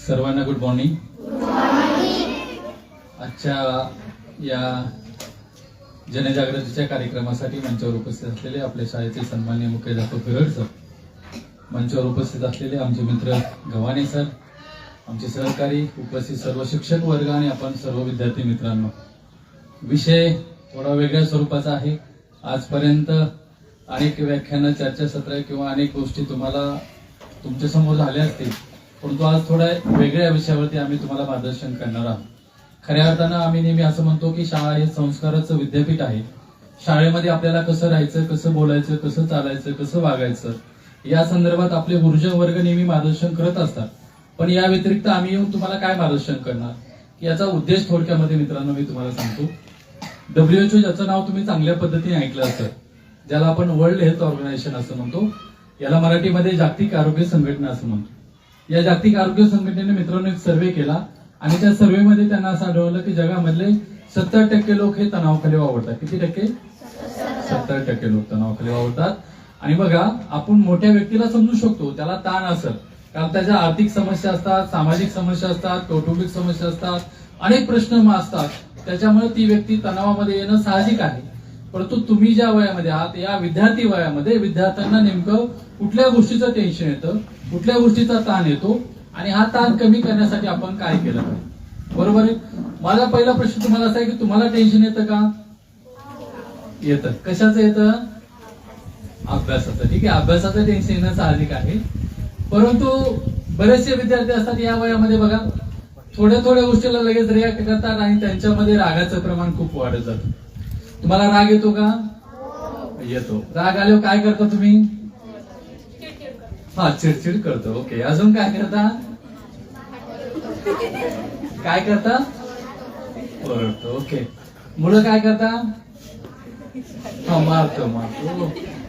सर्वांना good morning. आजच्या या जनजागृतीच्या कार्यक्रमासाठी मंचावर उपस्थित असलेले आपल्या शाळेचे सन्माननीय मुख्याध्यापक गरड सर, मंचावर उपस्थित असलेले आमचे मित्र गव्हाणे सर, आमचे सहकारी, उपस्थित सर्व शिक्षक वर्ग आणि आपण सर्व विद्यार्थी मित्रांनो, विषय थोडा वेगळ्या स्वरूपाचा आहे. आजपर्यंत अनेक व्याख्यानं, चर्चासत्र किंवा अनेक गोष्टी तुम्हाला तुमच्या समोर झाल्या असतील, परंतु आज थोड्या वेगळ्या विषयावरती आम्ही तुम्हाला मार्गदर्शन करणार आहोत. खऱ्या अर्थानं आम्ही नेहमी असं म्हणतो की शाळा हे संस्काराचं विद्यापीठ आहे. शाळेमध्ये आपल्याला कसं राहायचं, कसं बोलायचं, कसं चालायचं, कसं वागायचं या संदर्भात आपले गुरुजन वर्ग नेहमी मार्गदर्शन करत असतात. पण या व्यतिरिक्त आम्ही येऊन तुम्हाला काय मार्गदर्शन करणार याचा उद्देश थोडक्यामध्ये मित्रांनो मी तुम्हाला सांगतो. WHO ज्याचं नाव तुम्ही चांगल्या पद्धतीने ऐकलं असेल, ज्याला आपण वर्ल्ड हेल्थ ऑर्गनायझेशन असं म्हणतो, याला मराठीमध्ये जागतिक आरोग्य संघटना असं म्हणतो. या जागतिक आरोग्य संघटनेने मित्रांनो एक सर्वे केला आणि त्या सर्वेमध्ये त्यांना असं आढळलं की जगामधले 70% लोक हे तणावाखाली वावरतात. किती टक्के? 70% लोक तणावाखाली वावरतात. आणि बघा, आपण मोठ्या व्यक्तीला समजू शकतो, त्याला ताण असेल, कारण त्याच्या आर्थिक समस्या असतात, सामाजिक समस्या असतात, कौटुंबिक समस्या असतात, अनेक प्रश्न असतात. त्याच्यामुळे ती व्यक्ती तणावामध्ये येणं साहजिक आहे. परंतु तुम्ही ज्या वयामध्ये आहात, या विद्यार्थी वयामध्ये विद्यार्थ्यांना नेमकं कुठल्या गोष्टीचं टेन्शन येतं, कुठल्या गोष्टीचा ताण येतो आणि हा ताण कमी करण्यासाठी आपण काय केलं पाहिजे, बरोबर आहे. माझा पहिला प्रश्न तुम्हाला असा आहे की तुम्हाला टेन्शन येतं का? येतं. कशाचं येतं? अभ्यासाचं. ठीक आहे, अभ्यासाचं टेन्शन येणं साहजिक आहे. परंतु बरेचसे विद्यार्थी असतात या वयामध्ये, बघा, थोड्या थोड्या गोष्टीला लगेच रिॲक्ट करतात आणि त्यांच्यामध्ये रागाचं प्रमाण खूप वाढत जातं. तुम्हाला राग येतो का? येतो. राग आल्यावर काय करता तुम्ही? हा, चिडचिड करतो. ओके, अजून काय करता? काय करता? ओरडतो. ओके, मुलं काय करता? हा, मारतो.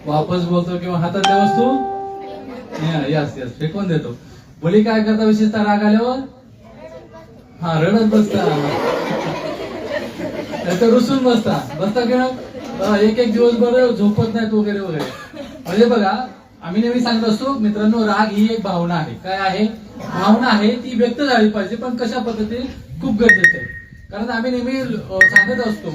वापस बोलतो किंवा हातातल्या वस्तू यस फेकून देतो. मुली काय करता विशेषतः राग आल्यावर? हा, रडत बसता, रुसून बसता किंवा एक दिवसभर झोपत नाहीत वगैरे वगैरे. म्हणजे बघा, आम्ही नेहमी सांगत असतो मित्रांनो, राग ही एक भावना आहे. काय आहे? भावना आहे. ती व्यक्त झाली पाहिजे, पण कशा पद्धतीने खूप गरजेचं आहे. कारण आम्ही नेहमी सांगत असतो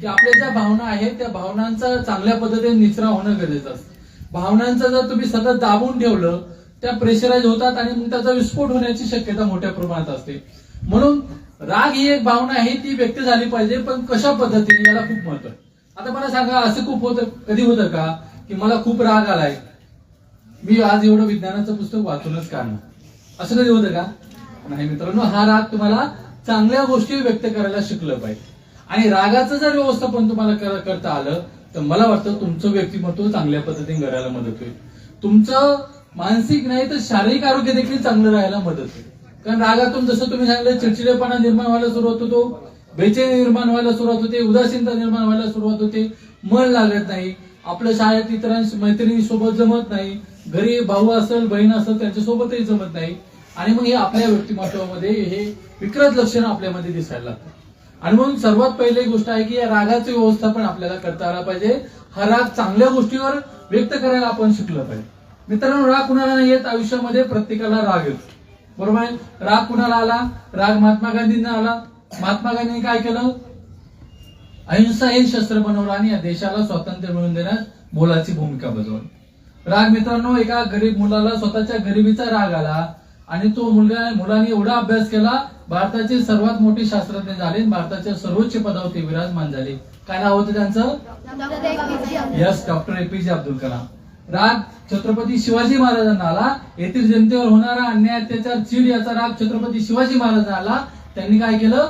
की आपल्या ज्या भावना आहेत त्या भावनांचा चांगल्या पद्धतीने निचरा होणं गरजेचं असतं. भावनांचा जर तुम्ही सतत दाबून ठेवलं, त्या प्रेशराइज होतात आणि मग त्याचा विस्फोट होण्याची शक्यता मोठ्या प्रमाणात असते. म्हणून राग ही एक भावना आहे, ती व्यक्त झाली पाहिजे, पण कशा पद्धतीने याला खूप महत्व आहे. आता मला सांगा, असं खूप होतं, कधी होतं का की मला खूप राग आलाय, मी आज एवढं विज्ञानाचं पुस्तक वाचूनच काढणार, असं कधी होतं का? नाही मित्रांनो, हा राग तुम्हाला चांगल्या गोष्टी व्यक्त करायला शिकलं पाहिजे. आणि रागाचं जर व्यवस्थापन तुम्हाला करता आलं तर मला वाटतं तुमचं व्यक्तिमत्व चांगल्या पद्धतीने घडायला मदत होईल. तुमचं मानसिक नाही तर शारीरिक आरोग्य देखील चांगलं राहायला मदत होईल. कारण रागातून जसं तुम्ही सांगितलं, चिडचिडेपणा निर्माण व्हायला सुरुवात होतो, बेचैनी निर्माण व्हायला सुरुवात होते, उदासीनता निर्माण व्हायला सुरुवात होते, मन लागत नाही, आपल्या शाळेत इतरांशी मैत्रिणीसोबत जमत नाही, घरी भाऊ असेल बहीण असेल त्यांच्यासोबतही जमत नाही, आणि मग हे आपल्या व्यक्तिमत्वामध्ये हे विकृत लक्षणं आपल्यामध्ये दिसायला लागतात. आणि म्हणून सर्वात पहिली गोष्ट आहे की या रागाचं व्यवस्थापन आपल्याला करता आलं पाहिजे. हा राग चांगल्या गोष्टीवर व्यक्त करायला आपण शिकलं पाहिजे. मित्रांनो, राग कुणाला नाही येत आयुष्यामध्ये, प्रत्येकाला राग येतो, बरोबर आहे. राग कुणाला आला? राग महात्मा गांधींना आला. महात्मा गांधींनी काय केलं? अहिंसा हे शस्त्र बनवलं आणि या देशाला स्वातंत्र्य मिळवून देण्यात मोलाची भूमिका बजावली. राग मित्रांनो, एका गरीब मुलाला स्वतःच्या गरिबीचा राग आला आणि तो मुलाने एवढा अभ्यास केला, भारताचे सर्वात मोठे शास्त्रज्ञ झाले, भारताच्या सर्वोच्च पदावरती विराजमान झाले. काय नाव होतं त्यांचं? Yes, doctor APJ Abdul Kalam. राग छत्रपती शिवाजी महाराजांना आला. येथील जनतेवर होणारा अन्याय, अत्याचार, चीड याचा राग छत्रपती शिवाजी महाराजांना आला. त्यांनी काय केलं?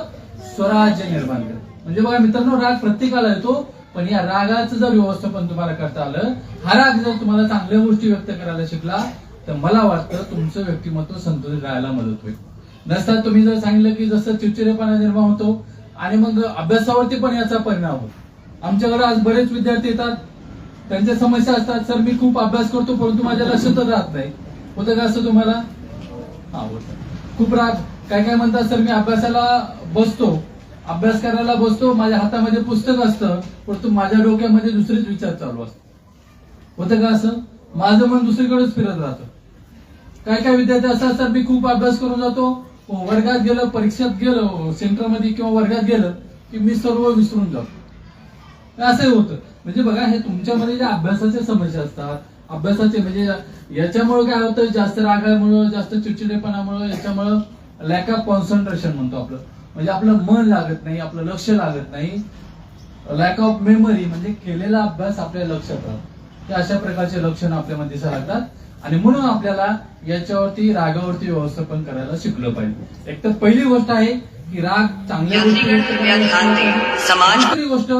स्वराज्य निर्माण केलं. म्हणजे बघा मित्रांनो, राग प्रत्येकाला येतो, पण या रागाचं जर व्यवस्थापन तुम्हाला करता आलं, हा राग जर तुम्हाला चांगल्या गोष्टी व्यक्त करायला शिकला, तर मला वाटतं तुमचं व्यक्तिमत्व संतुलित राहायला मदत होईल. नसता तुम्ही जर सांगितलं की जसं चिडचिडेपणा निर्माण होतो आणि मग अभ्यासावरती पण याचा परिणाम होतो. आमच्याकडे आज बरेच विद्यार्थी येतात, त्यांच्या समस्या असतात, सर मी खूप अभ्यास करतो परंतु माझ्या लक्षातच राहत नाही. होतं का असं तुम्हाला? हा, होतं. खूप राग, काय काय म्हणतात, सर मी अभ्यासाला बसतो, अभ्यास करायला बसतो, माझ्या हातामध्ये पुस्तक असतं परंतु माझ्या डोक्यामध्ये दुसरेच विचार चालू असतात. होतं का असं? माझं मन दुसरीकडेच फिरत राहतं. काय काय विद्यार्थी असं असतात, मी खूप अभ्यास करून जातो वर्गात गेलं, परीक्षेत गेलं, सेंटरमध्ये किंवा वर्गात गेलं की मी सर्व विसरून जातो, असंही होतं. म्हणजे बघा, हे तुमच्यामध्ये जे अभ्यासाच्या समस्या असतात, अभ्यासाचे म्हणजे याच्यामुळे काय होतं, जास्त रागामुळे, जास्त चिडचिडेपणामुळे, याच्यामुळे लॅक ऑफ कॉन्सन्ट्रेशन म्हणतो आपलं, म्हणजे आपलं मन लागत नाही, आपलं लक्ष लागत नाही, लॅक ऑफ मेमरी म्हणजे केलेला अभ्यास आपल्या लक्षात राहतो. हे अशा प्रकारचे लक्षणं आपल्यामध्ये दिसायला लागतात. आणि म्हणून आपल्याला याच्यावरती, रागावरती व्यवस्थापन करायला शिकलं पाहिजे. एक तर पहिली गोष्ट आहे की राग चांगल्या गोष्टी, दुसरी गोष्ट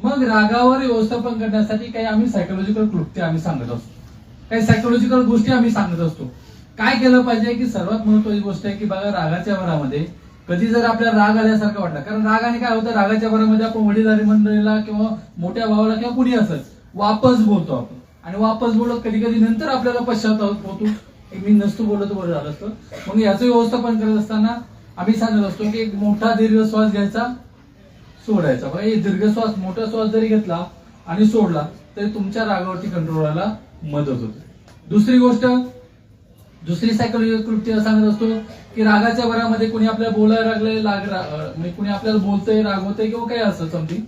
मग रागावर व्यवस्थापन करण्यासाठी काही आम्ही सायकोलॉजिकल क्लुप्ती आम्ही सांगत असतो, काही सायकोलॉजिकल गोष्टी आम्ही सांगत असतो. काय केलं पाहिजे की सर्वात महत्वाची गोष्ट आहे की बघा, रागाच्या भरामध्ये कधी जर आपल्याला राग आल्यासारखं वाटलं, कारण रागाने काय होतं, रागाच्या भरामध्ये आपण वडीलधारी मंडळीला किंवा मोठ्या भावाला किंवा कुणी असं वापस बोलतो आपण, आणि वापस बोलत कधी कधी नंतर आपल्याला पश्चाताप होतो, मी नसतो बोलत बरं झालं असतं. मग याचं व्यवस्थापन करत असताना आम्ही सांगत असतो की एक मोठा दीर्घ श्वास घ्यायचा, सोडायचा. बघा, हे दीर्घ श्वास, मोठा श्वास जरी घेतला आणि सोडला तरी तुमच्या रागावरती कंट्रोल व्हायला मदत होते. दुसरी गोष्ट, दुसरी सायकोलॉजिकल कृती सांगत असतो की रागाच्या भरामध्ये कोणी आपल्याला बोलायला लागले, कोणी आपल्याला बोलतंय, रागवतंय किंवा काही असं समथिंग,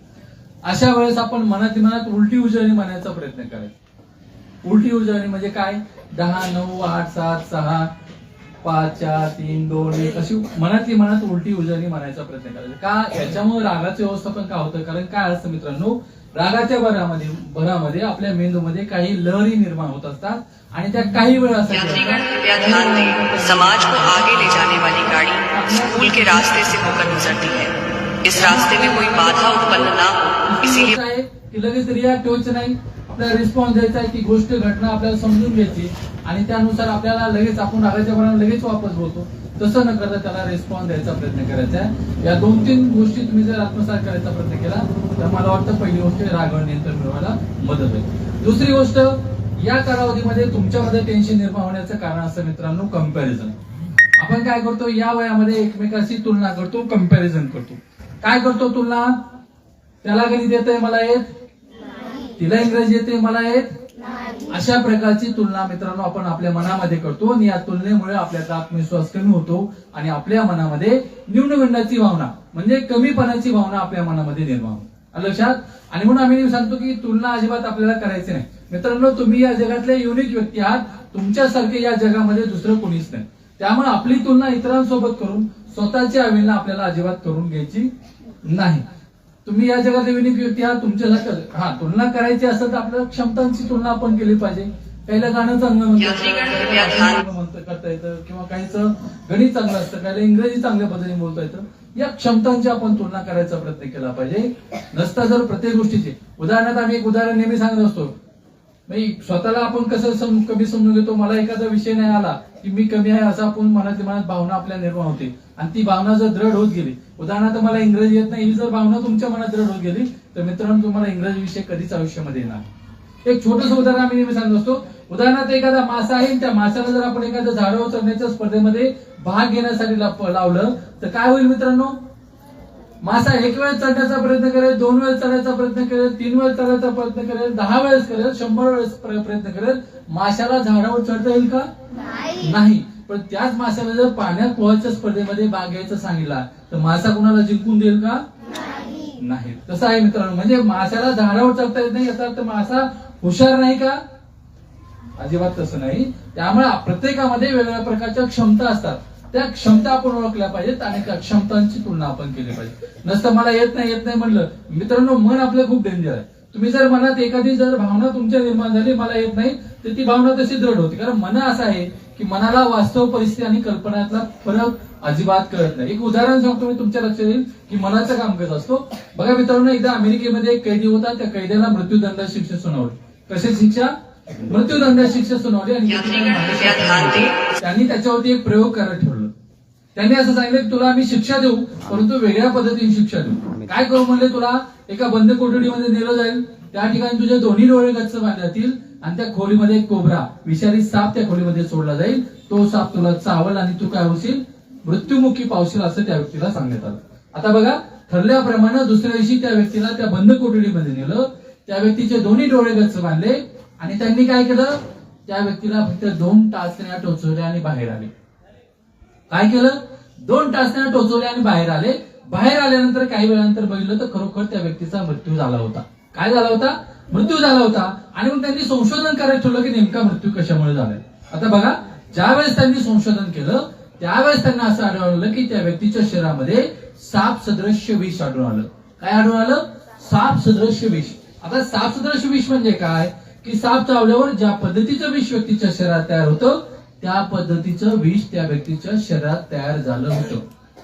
अशा वेळेस आपण मनात उलटी उजळणी म्हणायचा प्रयत्न करायचा. उलटी उजळणी म्हणजे काय, 10, 9, 8, 7, 6, 5, 4, 3, 2, 1 अशी मनात उलटी उजळणी म्हणायचा प्रयत्न करायचा. का, याच्यामुळे रागाचं व्यवस्थापन का होतं, कारण काय असतं मित्रांनो, रागाच्या भरामध्ये आपल्या मेंदूमध्ये काही लहरी निर्माण होत असतात आणि त्या काही वेळासाठी समाज को आगे ले जाने वाली गाड़ी स्कूल के रास्ते से होकर गुजरती है. इस रास्ते में कोई बाधा उत्पन्न ना हो, इसीलिए की लगेच रिॲक्ट व्हायचं नाही, आपल्याला रिस्पॉन्स द्यायचा आहे, ती गोष्ट, घटना आपल्याला समजून घ्यायची आणि त्यानुसार आपल्याला लगेच आपण रागाच्या भरामध्ये लगेच वापस बोलतो, तसं न करता त्याला रिस्पॉन्स द्यायचा प्रयत्न करायचा आहे. या 2-3 गोष्टी तुम्ही जर आत्मसात करायचा प्रयत्न केला तर मला वाटतं पहिली गोष्ट रागावर नियंत्रण मिळवायला मदत होईल. दुसरी गोष्ट, या कालावधीमध्ये तुमच्यामध्ये टेन्शन निर्माण होण्याचं कारण असतं मित्रांनो, कंपॅरिझन. आपण काय करतो, या वयामध्ये एकमेकांशी तुलना करतो, कंपॅरिझन करतो. काय करतो तुलना, त्याला गणित येतंय मला येत, तिला इंग्रजी येते मला येत, अशा प्रकारची तुलना मित्रांनो आपण आपल्या मनामध्ये करतो आणि या तुलनेमुळे आपल्याचा आत्मविश्वास कमी होतो आणि आपल्या मनामध्ये न्यूनगंडाची भावना म्हणजे कमीपणाची भावना आपल्या मनामध्ये निर्माण होते. लक्षात. आणि म्हणून आम्ही सांगतो की तुलना अजिबात आपल्याला करायची नाही. मित्रांनो, तुम्ही या जगातले युनिक व्यक्ती आहात, तुमच्यासारखे या जगामध्ये दुसरं कोणीच नाही. त्यामुळे आपली तुलना इतरांसोबत करून स्वतःची अवहेलना आपल्याला अजिबात करून घ्यायची नाही. तुम्ही या जगात युनिक व्यक्ती आहात, तुमच्या तुलना करायची असेल तर आपल्या क्षमतांची तुलना आपण केली पाहिजे. काहीला गाणं चांगलं म्हणता करता येतं किंवा काहीचं गणित चांगलं असतं, काहीला इंग्रजी चांगल्या पद्धतीने बोलता येतं. या क्षमतांची आपण तुलना करायचा प्रयत्न केला पाहिजे. नसता जर प्रत्येक गोष्टीची, उदाहरणार्थ आम्ही एक उदाहरण नेहमी सांगत असतो, स्वतःला आपण कसं कमी समजून घेतो, मला एखादा विषय नाही आला की मी कमी आहे असं आपण मनात भावना आपल्या निर्माण होते आणि ती भावना जर दृढ होत गेली, उदाहरणार्थ मला इंग्रजी येत नाही ही जर भावना तुमच्या मनात दृढ होत गेली तर मित्रांनो तुम्हाला इंग्रजी विषय कधीच आयुष्यामध्ये येणार. एक छोटस उदाहरण आम्ही नेहमी सांगत असतो, उदाहरणार्थ एखादा मासा आहे, त्या माशाला जर आपण एखाद्या झाडावर चढण्याच्या स्पर्धेमध्ये भाग घेण्यासाठी लावलं तर काय होईल मित्रांनो, मासा 1 वेळ चढण्याचा प्रयत्न करेल, 2 वेळ चढायचा प्रयत्न करेल, 3 वेळ चढायचा प्रयत्न करेल, 10 वेळेस करेल, 100 वेळेस प्रयत्न करेल, माशाला झाडावर चढता येईल का, नाही. पण त्याच माशाला जर पाण्यात पोहायच्या स्पर्धेमध्ये भाग घ्यायचं सांगितला तर मासा कुणाला जिंकून देईल का, नाही. तसं आहे मित्रांनो, म्हणजे माशाला झाडावर चढता येत नाही याचा अर्थ मासा हुशार नाही का, अजिबात तसं नाही. त्यामुळे प्रत्येकामध्ये वेगवेगळ्या प्रकारच्या क्षमता असतात, त्या क्षमता आपण ओळखल्या पाहिजेत आणि त्या क्षमतांची तुलना आपण केली पाहिजे. नसतं मला येत नाही म्हणलं मित्रांनो, मन आपलं खूप डेंजर आहे. तुम्ही जर मनात एखादी जर भावना तुमच्या निर्माण झाली मला येत नाही तर ती भावना तशी दृढ होती, कारण मन असं आहे की मनाला वास्तव परिस्थिती आणि कल्पनातला फरक अजिबात कळत नाही. एक उदाहरण सांगतो मी, तुमच्या लक्षात येईल की मनाचं काम कसं असतो. बघा मित्रांनो, एकदा अमेरिकेमध्ये एक कैदी होता, त्या कैद्याला मृत्यूदंडाची शिक्षा सुनावली. कशी शिक्षा, मृत्यूदंडाची शिक्षा सुनावली आणि त्यांनी त्याच्यावरती एक प्रयोग करायला ठेवलं. त्यांनी असं सांगितलं की तुला आम्ही शिक्षा देऊ परंतु वेगळ्या पद्धतीने शिक्षा देऊ. काय करू म्हणले, तुला एका बंद कोठडीमध्ये नेलं जाईल, त्या ठिकाणी तुझे दोन्ही डोळे गच्च बांधले जातील आणि त्या खोलीमध्ये एक कोबरा विषारी साप त्या खोलीमध्ये सोडला जाईल, तो साप तुला चावल आणि तू काय होशील, मृत्युमुखी पावशील असं त्या व्यक्तीला सांगण्यात आलं. आता बघा, ठरल्याप्रमाणे दुसऱ्या दिवशी त्या व्यक्तीला त्या बंद कोठडीमध्ये नेलं, त्या व्यक्तीचे दोन्ही डोळे गच्च बांधले आणि त्यांनी काय केलं, त्या व्यक्तीला फक्त 2 टाचण्या टोचवल्या आणि बाहेर आले. काय केलं, 2 तास त्यांना टोचवले आणि बाहेर आले. बाहेर आल्यानंतर काही वेळानंतर बघितलं तर खरोखर त्या व्यक्तीचा मृत्यू झाला होता. काय झाला होता? मृत्यू झाला होता. आणि मग त्यांनी संशोधन करायला ठेवलं की नेमका मृत्यू कशामुळे झालाय. आता बघा, ज्यावेळेस त्यांनी संशोधन केलं त्यावेळेस त्यांना असं आढळलं की त्या व्यक्तीच्या शरीरामध्ये साप सदृश्य विष आढळून आलं. काय आढळून आलं? साप सदृश्य विष. आता साप सदृश्य विष म्हणजे काय की साप चावल्यावर ज्या पद्धतीचं विष व्यक्तीच्या शरीरात तयार होतं त्या पद्धतीचं विष त्या व्यक्तीच्या शरीरात तयार झालं होतं.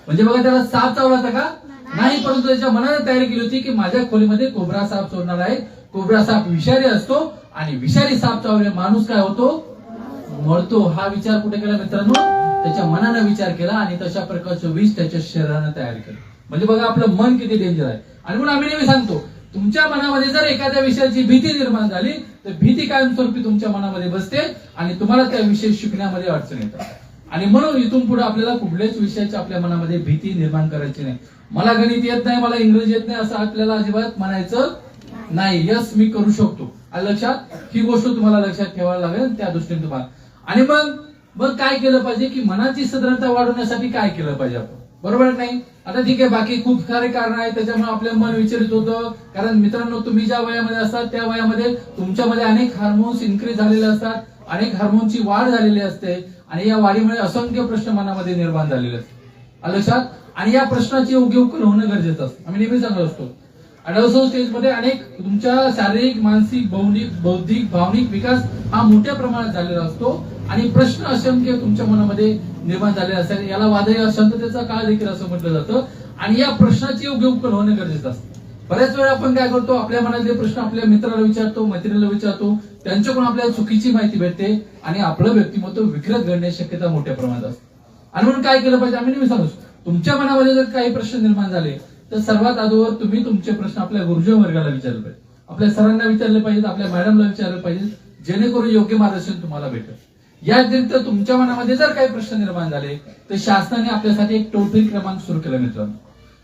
म्हणजे बघा, त्याला साप चावला होता का? नाही, परंतु त्याच्या मनाने तयारी केली होती की माझ्या खोलीमध्ये कोब्रा साप सोडणार आहे. कोब्रा साप विषारी असतो आणि विषारी साप चावले माणूस काय होतो? मरतो. हा विचार कुठे केला मित्रांनो? त्याच्या मनानं विचार केला आणि तशा प्रकारचं विष त्याच्या शरीरानं तयार केलं. म्हणजे बघा, आपलं मन किती डेंजर आहे. आणि म्हणून आम्ही नेहमी सांगतो, तुमच्या मनामध्ये जर एखाद्या विषयाची भीती निर्माण झाली तर भीती कायमस्वरूपी तुमच्या मनामध्ये बसते आणि तुम्हाला त्या विषय शिकण्यामध्ये अडचण येतात. आणि म्हणून इथून पुढे आपल्याला कुठल्याच विषयाची आपल्या मनामध्ये भीती निर्माण करायची नाही. मला गणित येत नाही, मला इंग्रजी येत नाही असं आपल्याला अजिबात म्हणायचं नाही. यस, मी करू शकतो. लक्षात, ही गोष्ट तुम्हाला लक्षात ठेवायला लागेल त्या दृष्टीने तुम्हाला. आणि मग काय केलं पाहिजे की मनाची सदृढता वाढवण्यासाठी काय केलं पाहिजे आपण? बरोबर नाही? आता ठीक आहे, बाकी खूप सारे कारण आहेत त्याच्यामुळे आपलं मन विचलित होतं. कारण मित्रांनो, तुम्ही ज्या वयामध्ये असतात त्या वयामध्ये तुमच्यामध्ये अनेक हार्मोन्स इन्क्रीज झालेले असतात, अनेक हार्मोनची वाढ झालेली असते आणि या वाढीमुळे असंख्य प्रश्न मनामध्ये निर्माण झालेले असतात. लक्षात, आणि या प्रश्नाची योग्य उकल होणं गरजेचं असतं. आम्ही नेहमी सांगत असतो, अडल्ट स्टेजमध्ये अनेक तुमच्या शारीरिक, मानसिक, बौद्धिक, भावनिक विकास हा मोठ्या प्रमाणात झालेला असतो आणि प्रश्न असंख्य तुमच्या मनामध्ये निर्माण झालेले असतात. याला वादळी अशांततेचा काळ देखील असं म्हटलं जातं. आणि या प्रश्नाची योग्य उकल होणं गरजेचं असतं. बऱ्याच वेळा आपण काय करतो, आपल्या मनातले प्रश्न आपल्या मित्राला विचारतो, मैत्रिणीला विचारतो, त्यांच्याकडून आपल्याला चुकीची माहिती भेटते आणि आपलं व्यक्तिमत्व विकृत घडण्याची शक्यता मोठ्या प्रमाणात असते. आणि म्हणून काय केलं पाहिजे? आम्ही नेहमी सांगतो, तुमच्या मनामध्ये जर काही प्रश्न निर्माण झाले तर सर्वात अगोदर तुम्ही तुमचे प्रश्न आपल्या गुरुजी वर्गाला विचारले पाहिजे, आपल्या सरांना विचारले पाहिजेत, आपल्या मॅडमला विचारले पाहिजे, जेणेकरून योग्य मार्गदर्शन तुम्हाला भेटेल. या व्यतिरिक्त तुमच्या मनामध्ये जर काही प्रश्न निर्माण झाले तर शासनाने आपल्यासाठी एक टोल फ्री क्रमांक सुरू केला मित्रांनो.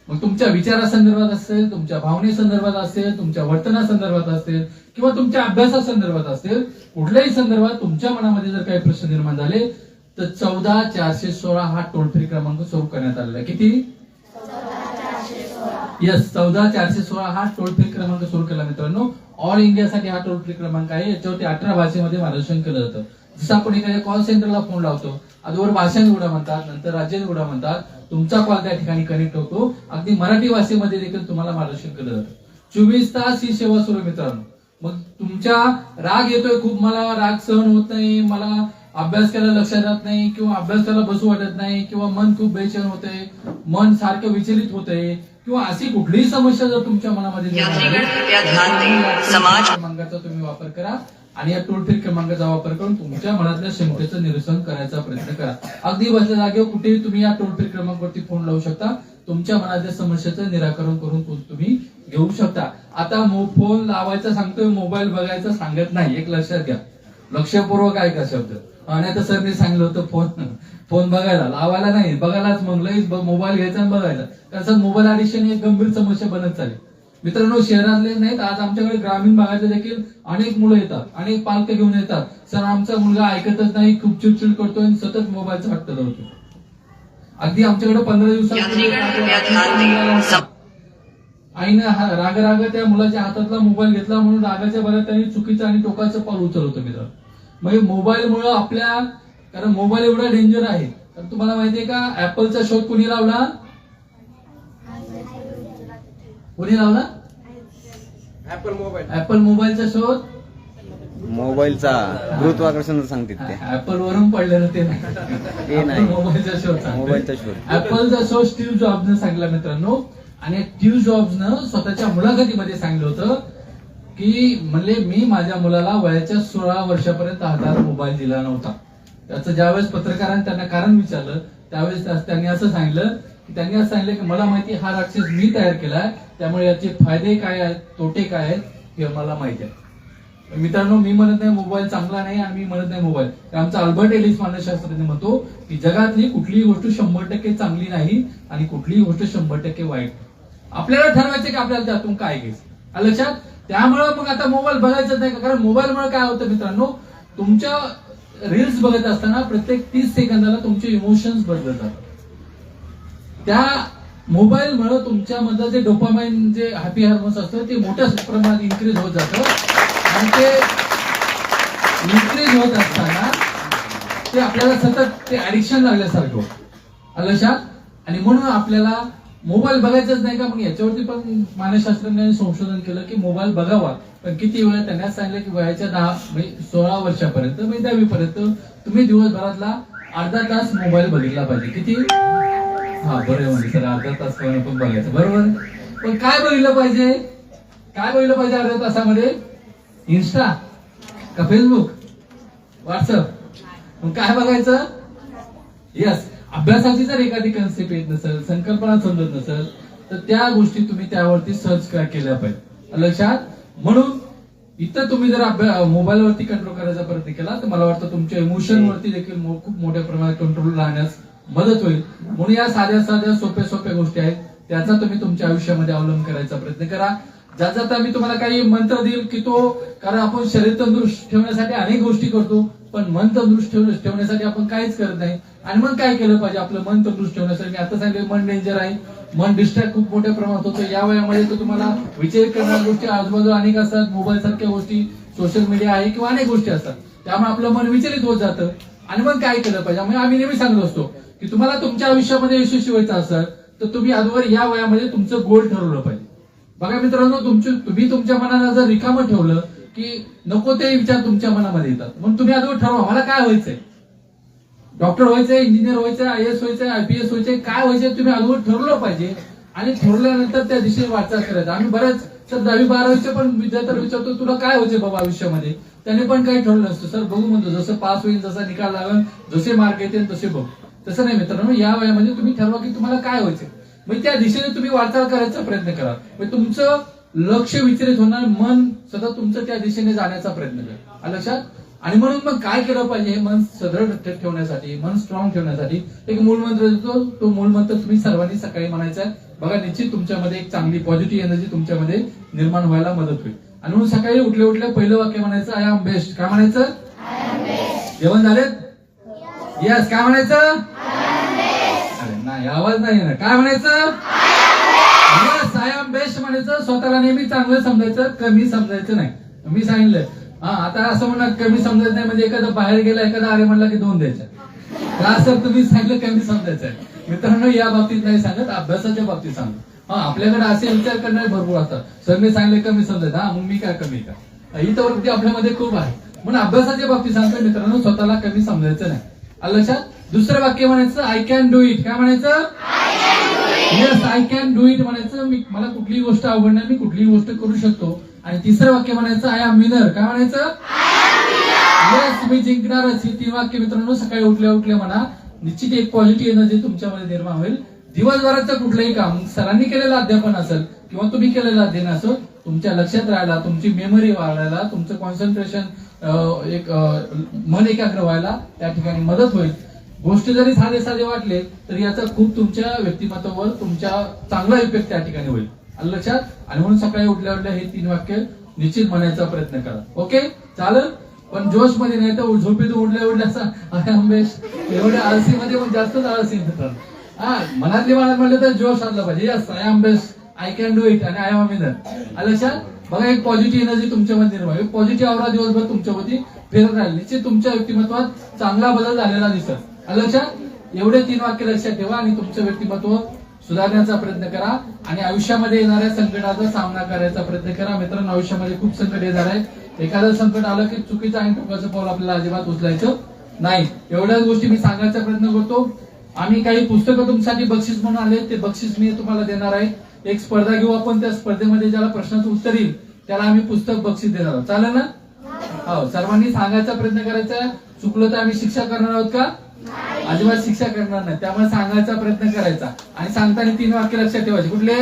मग तुमच्या विचारासंदर्भात असेल, तुमच्या भावनेसंदर्भात असेल, तुमच्या वर्तनासंदर्भात असेल किंवा तुमच्या अभ्यासासंदर्भात असेल, कुठल्याही संदर्भात तुमच्या मनामध्ये जर काही प्रश्न निर्माण झाले तर 14 हा टोल फ्री क्रमांक सुरू करण्यात आलेला आहे. किती? यस, 14 हा टोल फ्री क्रमांक सुरू केला मित्रांनो. ऑल इंडियासाठी हा टोल फ्री क्रमांक आहे. याच्यावरती 18 भाषेमध्ये मार्गदर्शन केलं जातं. जसं आपण एखाद्या कॉल सेंटरला फोन लावतो, अगोदर भाषा निवडा म्हणतात, नंतर राज्य निवडा म्हणतात, तुमचा कॉल त्या ठिकाणी कनेक्ट होतो. अगदी मराठी भाषेमध्ये देखील तुम्हाला मार्गदर्शन केलं जातं. 24 तास ही सेवा सुरू मित्रांनो. मग तुमच्या राग येतोय खूप, मला राग सहन होत नाही, मला अभ्यास करायला लक्षात राहत नाही किंवा अभ्यास करायला बसू वाटत नाही किंवा मन खूप बेचैन होतंय, मन सारखं विचलित होतंय किंवा अशी कुठलीही समस्या जर तुमच्या मनामध्ये क्रमांकाचा तुम्ही वापर करा आणि या टोल फ्री क्रमांकाचा वापर करून तुमच्या मनातल्या शंकेचं निरसन करायचा प्रयत्न करा. अगदी बसल्या जागेवर कुठेही तुम्ही या टोल फ्री क्रमांकावरती फोन लावू शकता. तुमच्या मनातल्या समस्येचं निराकरण करून तुम्ही घेऊ शकता. आता फोन लावायचा सांगतोय, मोबाईल बघायचा सांगत नाही, एक लक्षात घ्या. लक्षपूर्वक ऐका शब्द. आणि आता सरने सांगितलं होतं फोन बघायला, लावायला नाही, बघायलाच. मग मोबाईल घ्यायचा आणि बघायचा. कारण मोबाईल ऍडिक्शन एक गंभीर समस्या बनत चालली मित्रांनो. शहरातले नाहीत, आज आमच्याकडे ग्रामीण भागातले देखील अनेक मुलं येतात, अनेक पालक घेऊन येतात. सर, आमचा मुलगा ऐकतच नाही, खूप चिडचिड करतोय आणि सतत मोबाईलचा हट्ट धरतो. अगदी आमच्याकडे 15 दिवसात आईनं राग त्या मुलाच्या हातातला मोबाईल घेतला म्हणून रागाच्या भरात त्यांनी चुकीचं आणि टोकाचं पाऊल उचललं होतं मित्रांनो. म्हणजे मोबाईलमुळे आपल्या, कारण मोबाईल एवढा डेंजर आहे. तर तुम्हाला माहितीये का ऍपलचा शोध कोणी लावला? कोणी लावला? ऍपल मोबाईलचा शोध, मोबाईलचा गुरुत्वाकर्षण सांगते ते ऍपल वरून पडलेलं ते नाही, मोबाईलचा शोध. ऍपलचा शोध स्टीव्ह जॉब्सने सांगितला मित्रांनो. आणि स्टीव्ह जॉब्सनं स्वतःच्या मुलाखतीमध्ये सांगितलं होतं की म्हणले, मी माझ्या मुलाला वयाच्या 16 वर्षापर्यंत हातात मोबाईल दिला नव्हता. त्याचं ज्यावेळेस पत्रकारांनी त्यांना कारण विचारलं त्यावेळेस त्यांनी असं सांगितलं की मला माहिती हा राक्षस मी तयार केलाय, त्यामुळे याचे फायदे काय आहेत, तोटे काय आहेत हे मला माहिती आहे. मित्रांनो, मी म्हणत नाही मोबाईल चांगला नाही आणि मी म्हणत नाही मोबाईल. आमचा अल्बर्ट एलिस मानसशास्त्रज्ञ म्हणतो की जगातली कुठलीही गोष्ट 100% चांगली नाही आणि कुठलीही गोष्ट 100% वाईट. आपल्याला ठरवायचं की आपल्याला त्यातून काय घ्यायचं. लक्षात. त्यामुळे मग आता मोबाईल बघायचं नाही का, कारण मोबाईलमुळे काय होतं मित्रांनो, तुमच्या रील्स बघत असताना प्रत्येक 30 सेकंदाला तुमचे इमोशन्स बदलतात. त्या मोबाईलमुळे तुमच्यामधलं जे डोपामाइन जे हॅपी हार्मोन्स असतं ते मोठ्या प्रमाणात इन्क्रीज होत जातं आणि ते इन्क्रीज होत असताना ते आपल्याला सतत ते ऍडिक्शन लागल्यासारखं होतं लक्षात. आणि म्हणून आपल्याला मोबाईल बघायचाच नाही का. मग याच्यावरती पण मानसशास्त्रज्ञांनी संशोधन केलं की मोबाईल बघावा, पण किती वेळ. त्यांना सांगितलं की वयाच्या 16 वर्षापर्यंत म्हणजे 10वी पर्यंत तुम्ही दिवसभरातला अर्धा तास मोबाईल बघितला पाहिजे. किती? हा बरं म्हणजे सर अर्धा तास पण बघायचं बरोबर. पण काय बघितलं पाहिजे, काय बघितलं पाहिजे अर्ध्या तासामध्ये? इन्स्टा का फेसबुक, व्हॉट्सअप? मग काय बघायचं? यस, अभ्यासाची जर एखादी कन्सेप्ट येत नसेल, संकल्पना समजत नसेल, तर त्या गोष्टी तुम्ही त्यावरती सर्च केल्या पाहिजे लक्षात. म्हणून इथं तुम्ही जर मोबाईलवरती कंट्रोल करायचा प्रयत्न केला तर मला वाटतं तुमच्या इमोशनवरती देखील खूप मोठ्या प्रमाणात कंट्रोल राहण्यास मदत होईल. म्हणून या साध्या साध्या सोप्या गोष्टी आहेत, त्याचा तुम्ही तुमच्या आयुष्यामध्ये अवलंब करायचा प्रयत्न करा. ज्याचा मी तुम्हाला काही मंत्र देईल की तो, कारण आपण शरीर तंदुरुस्त ठेवण्यासाठी अनेक गोष्टी करतो, पण मन तंदुरुस्त ठेवण्यासाठी आपण काहीच करत नाही. आणि मग काय केलं पाहिजे आपलं मन तंदुरुस्त ठेवण्यासाठी? मी आता सांगितलं मन डेंजर आहे, मन डिस्ट्रॅक्ट खूप मोठ्या प्रमाणात होतं. या वयामध्ये तर तुम्हाला विचार करणाऱ्या गोष्टी आजूबाजूला अनेक असतात, मोबाईल सारख्या गोष्टी, सोशल मीडिया आहे किंवा अनेक गोष्टी असतात, त्यामुळे आपलं मन विचलित होत जातं. आणि मग काय केलं पाहिजे? म्हणजे आम्ही नेहमी सांगत असतो की तुम्हाला तुमच्या आयुष्यामध्ये यशस्वी व्हायचं असेल तर तुम्ही अगोदर या वयामध्ये तुमचं गोल ठरवलं पाहिजे. बघा मित्रांनो, तुम्ही तुमच्या मनाला जर रिकामं ठेवलं की नको ते विचार तुमच्या मनामध्ये येतात. म्हणून तुम्ही अगोदर ठरवा मला काय व्हायचंय. डॉक्टर व्हायचंय, इंजिनियर व्हायचंय, IAS व्हायचंय, IPS व्हायचंय, काय व्हायचंय तुम्ही अगोदर ठरवलं पाहिजे. आणि ठरवल्यानंतर त्या दिशेने वाटचाल करायचं. आम्ही बरेच सर 10वी-12वीचे पण विद्यार्थ्यांना विचारतो तुला काय व्हायचंय बाबा आयुष्यामध्ये, त्याने पण काही ठरवलं नसतं. सर बघू म्हणतो, जसं पास होईल, जसा निकाल लागेल, जसे मार्क येतील तसे बघू. तसं नाही मित्रांनो, या वयामध्ये तुम्ही ठरवा की तुम्हाला काय व्हायचंय, म्हणजे त्या दिशेने तुम्ही वाटचाल करायचा प्रयत्न करा. म्हणजे तुमचं लक्ष विचलित होणार, मन सतत तुमचं त्या दिशेने जाण्याचा प्रयत्न करा लक्षात. आणि म्हणून मग काय केलं पाहिजे, हे मन सदृढ ठेवण्यासाठी, मन स्ट्रॉंग ठेवण्यासाठी एक मूलमंत्र देतो. तो मूलमंत्र तुम्ही सर्वांनी सकाळी म्हणायचा आहे. बघा निश्चित तुमच्यामध्ये एक चांगली पॉझिटिव्ह एनर्जी तुमच्यामध्ये निर्माण व्हायला मदत होईल. आणि म्हणून सकाळी उठल्या पहिलं वाक्य म्हणायचं आय एम बेस्ट. काय म्हणायचं? जेवण झालेत? यस. काय म्हणायचं? अरे नाही, आवाज नाही ना. काय म्हणायचं? यस, आय एम बेस्ट म्हणायचं. स्वतःला नेहमी चांगलं समजायचं, कमी समजायचं नाही. मी सांगितलं आता असं म्हणा कमी समजायचं नाही म्हणजे एखादा बाहेर गेला, एखादा अरे म्हणला की 2 द्यायचा. का सर तुम्ही सांगितलं कमी समजायचं आहे? मित्रांनो या बाबतीत नाही सांगत, अभ्यासाच्या बाबतीत सांगतो. आपल्याकडे असे विचार करणारे भरपूर असतात. सर मी सांगितलं कमी समजायचं, मग मी काय कमी का? ही तर वृत्ती आपल्यामध्ये खूप आहे. म्हणून अभ्यासाच्या बाबतीत सांगतो मित्रांनो, स्वतःला कमी समजायचं नाही लक्षात. दुसरं वाक्य म्हणायचं आय कॅन डू इट. काय म्हणायचं? Yes, I can do it म्हणायचं. मला कुठलीही गोष्ट आवडणार, मी कुठलीही गोष्ट करू शकतो. आणि तिसरं वाक्य म्हणायचं आय एम विनर. काय म्हणायचं? येस, मी जिंकणारच. ही 3 वाक्य मित्रांनो सकाळी उठल्या म्हणा. निश्चित एक पॉझिटिव्ह एनर्जी तुमच्यामध्ये निर्माण होईल. दिवसभराचं कुठलंही काम, सरांनी केलेलं अध्यापन असेल किंवा तुम्ही केलेलं अध्ययन असेल, तुमच्या लक्षात राहायला, तुमची मेमरी वाढायला, तुमचं कॉन्सन्ट्रेशन एक मन एकाग्र व्हायला त्या ठिकाणी मदत होईल. गोष्टी जरी साधे वाटले तर याचा खूप तुमच्या व्यक्तिमत्वावर तुमच्या चांगला इफेक्ट त्या ठिकाणी होईल लक्षात. आणि म्हणून सकाळी उठल्या हे 3 वाक्य निश्चित म्हणायचा प्रयत्न करा. ओके चालेल. पण जोश मध्ये नाही तर झोपेतून उठल्या एवढ्या आळसी मध्ये पण जास्तच आळसी मित्रांनो. मनातली मनात म्हणलं तर जोश आणला पाहिजे. Yes, I am best, I can do it आणि आय एम विनर लक्षात. बघा एक पॉझिटिव्ह एनर्जी तुमच्यामध्ये निर्माण होईल. पॉझिटिव्ह आवरा दिवसभर तुमच्यावरती फिरत राहील. निश्चित तुमच्या व्यक्तिमत्वात चांगला बदल झालेला दिसत लक्षात. एवढे 3 वाक्य लक्षात ठेवा आणि तुमचं व्यक्तिमत्व सुधारण्याचा प्रयत्न करा आणि आयुष्यामध्ये येणाऱ्या संकटाचा सामना करायचा प्रयत्न करा. मित्रांनो आयुष्यामध्ये खूप संकट येणार आहेत. एखादं संकट आलं की चुकीचं आणि टोकाचं पाऊल आपल्याला अजिबात उचलायचं नाही. एवढ्याच गोष्टी मी सांगायचा प्रयत्न करतो. आम्ही काही पुस्तकं तुमच्यासाठी बक्षीस म्हणून आले, ते बक्षीस मी तुम्हाला देणार आहे. एक स्पर्धा घेऊ आपण, त्या स्पर्धेमध्ये ज्याला प्रश्नाचं उत्तर येईल त्याला आम्ही पुस्तक बक्षीस देणार आहोत. चालेल ना? हो, सर्वांनी सांगायचा प्रयत्न करायचा. चुकलं तर आम्ही शिक्षा करणार आहोत का? अजिबात शिक्षा करणार नाही. त्यामुळे सांगायचा प्रयत्न करायचा आणि सांगताना 3 वाक्य लक्षात ठेवायचे. कुठले?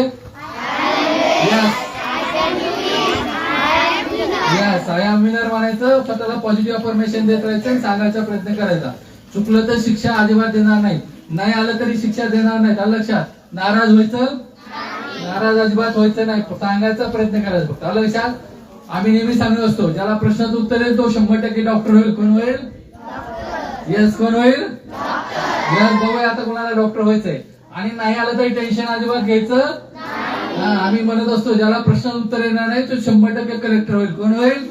यस, आय एम विनर म्हणायचं. स्वतःला पॉझिटिव्ह अफर्मेशन देत राहायचं, सांगायचा प्रयत्न करायचा. चुकलं तर शिक्षा अजिबात देणार नाही. नाही आलं तरी शिक्षा देणार नाही लक्षात. नाराज व्हायचं, नाराज अजिबात व्हायचं नाही. सांगायचा प्रयत्न करायचा फक्त लक्षात. आम्ही नेहमी सांगत असतो ज्याला प्रश्नाचं उत्तर येईल तो 100% डॉक्टर होईल. कोण होईल? येस, कोण होईल? यस, बघूया आता कोणाला डॉक्टर व्हायचंय. आणि नाही आलं तरी टेन्शन अजिबात घ्यायचं. आम्ही म्हणत असतो ज्याला प्रश्न उत्तर येणार नाही तो 100% कलेक्टर होईल. कोण होईल?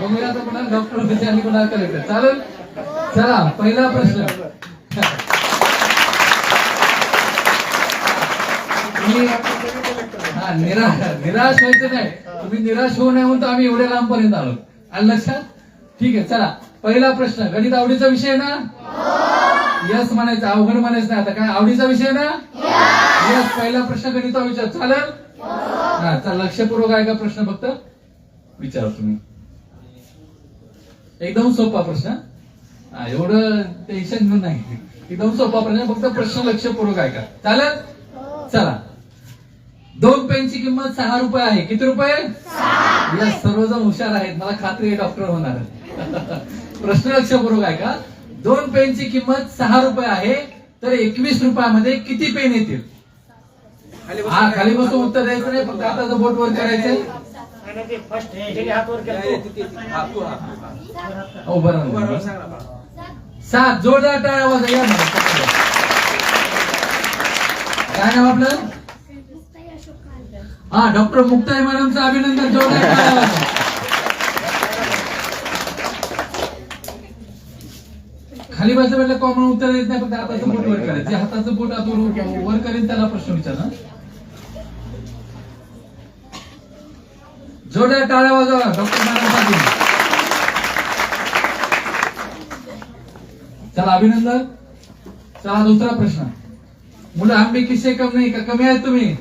बघूया आता कोणाला डॉक्टर होते आणि कोणाला कलेक्टर. चालेल. चला पहिला प्रश्न. निराश व्हायचं नाही. तुम्ही निराश होऊ नये म्हणून आम्ही एवढ्या लांबपर्यंत आलो. आलं लक्षात? ठीक आहे. चला पहिला प्रश्न. गणित आवडीचा विषय ना? यस म्हणायचं, अवघड म्हणायचं नाही. आता काय आवडीचा विषय ना? यस. पहिला प्रश्न गणिता विचार. चालेल? हा चला लक्षपूर्वक आहे का प्रश्न फक्त विचारा तुम्ही. एकदम सोपा प्रश्न. हा एवढं टेन्शन नाही. एकदम सोपा प्रश्न. फक्त प्रश्न लक्षपूर्वक आहे का? चालेल? चला. 2 पेनची किंमत 6 रुपये आहे. किती रुपये? यस. सर्वजण हुशार आहेत. मला खात्री आहे डॉक्टर होणार. प्रश्न लक्षपूर्वक आहे का? 2 पेनची किंमत 6 रुपये आहे तर 21 रुपयामध्ये किती पेन येतील? हा खाली बसून उत्तर द्यायचं नाही. फक्त आता बोट वर करायचं. हो बरोबर. 7 जोरदार टाळ्या वाजवा. काय नाव आपलं? हा डॉक्टर मुक्ताई मॅडमचं अभिनंदन. जोरदार टाळ्या वाजवा. खाली बसलं म्हटलं कॉमन उत्तर देत नाही. फक्त हाताचं बोट वर करायचं. हाताचं बोट आतून वर करेन त्याला प्रश्न विचारा. जोरदार टाळ्या वाजवा डॉक्टर मॅडमसाठी. चला अभिनंदन. चला दुसरा प्रश्न. मुलं आंबे किस्से कम नाही का? कमी आहेत तुम्ही?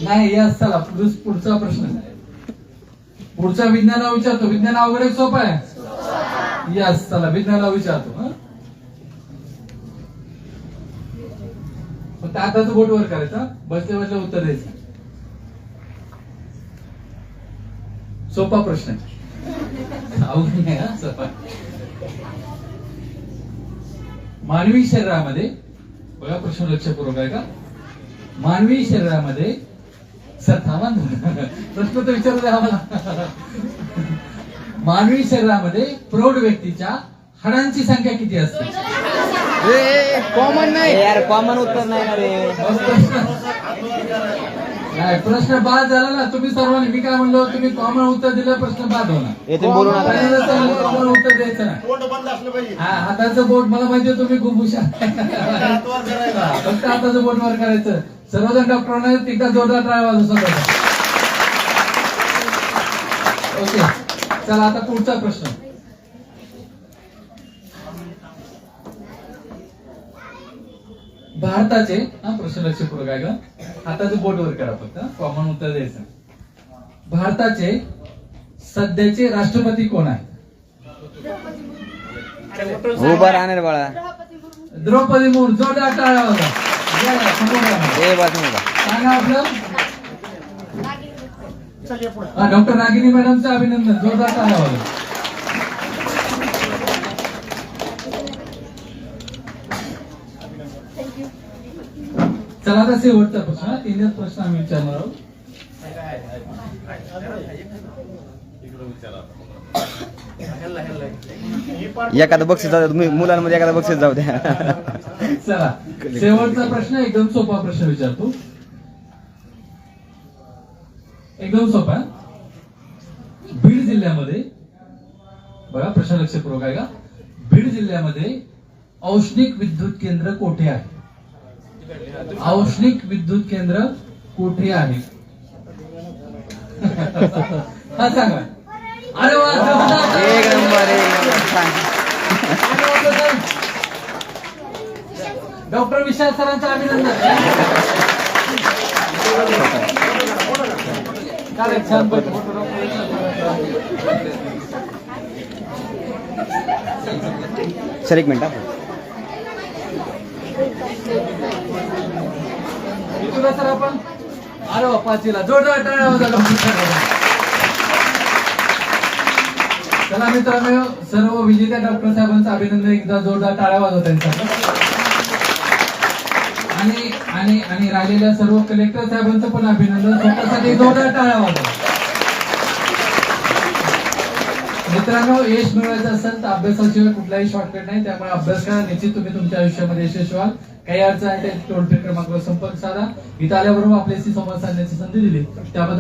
नाही. यस. चला पुढचा प्रश्न. पुढचा विज्ञानाला विचारतो. विज्ञान अवघड आहे सोपं आहे? यस. चला विज्ञानाला विचारतो. फक्त हाताचं बोट वर करायचं. बसले बसले उत्तर द्यायचं. सोपा प्रश्न. अवघड नाही. सोपा. मानवी शरीरामध्ये बघा प्रश्न लक्षपूर्वक आहे का? मानवी शरीरामध्ये सर थांबा. प्रश्न तर विचारू द्या आम्हाला. मानवी शरीरामध्ये प्रौढ व्यक्तीच्या हाडांची संख्या किती असते? कॉमन नाही यार. कॉमन उत्तर नाही ना रे. नाही प्रश्न बाद झाला ना. तुम्ही सर्वांनी. मी काय म्हणलो तुम्ही कॉमन उत्तर दिलं प्रश्न बाद होणार. कॉमन उत्तर द्यायचं नाही. हा हाताचं बोट. मला माहिती तुम्ही खूप हुशार. फक्त हाताचं बोट वर करायचं. सर्वजण डॉक्टरांना एकदा जोरदार टाळ्या वाजवू सगळं. ओके. चला आता पुढचा प्रश्न. भारताचे हा प्रश्न लक्षपूर्वक आहे का? हाताचं बोट वर करा फक्त. कॉमन उत्तर द्यायचं. भारताचे सध्याचे राष्ट्रपती कोण आहे? उभा राहणार बाळा. द्रौपदी मुर्मू. जोरदार टाळ्या वाजवा. सांगा आपलं. डॉक्टर नागिनी मॅडमचं अभिनंदन. जोरदार टाळ्या वाजवा. चला आता शेवटचा प्रश्न. 3च प्रश्न आम्ही विचारणार आहोत. एखादं बक्षीस जाऊ द्या. तुम्ही मुलांमध्ये एखादं बक्षीस जाऊ द्या. चला शेवटचा प्रश्न. एकदम सोपा प्रश्न विचारतो. एकदम सोपा. बीड जिल्ह्यामध्ये बघा प्रश्न लक्षपूर्वक आहे का? बीड जिल्ह्यामध्ये औष्णिक विद्युत केंद्र कोठे आहे? औष्णिक विद्युत केंद्र कोठे आहे? हा सांगा. अरे वा. एक नंबर. डॉक्टर विशाल सरांचं अभिनंदन. छान. सर एक मिनिट. तुला सर आपण. अरे वा 5ला. जोरदार टाळ्या वाजवा. चला मित्रांनो सर्व विजेत्या डॉक्टर साहेबांचं अभिनंदन. एकदा जोरदार टाळ्या वाजवा त्यांचा. आणि राहिलेल्या सर्व कलेक्टर साहेबांचं पण अभिनंदन. स्वतःसाठी जोरदार टाळ्या वाजवा. मित्रांनो, यश मिळवायचं असेल तर अभ्यासाशिवाय कुठलाही शॉर्टकट नाही. त्यामुळे अभ्यास करा, निश्चित तुम्ही तुमच्या आयुष्यामध्ये यशस्वी व्हाल. काही अडचण आहे ते टोल फ्री क्रमांकावर संपर्क साधा. इथं आल्याबरोबर आपल्याशी संवाद साधण्याची संधी दिली त्याबद्दल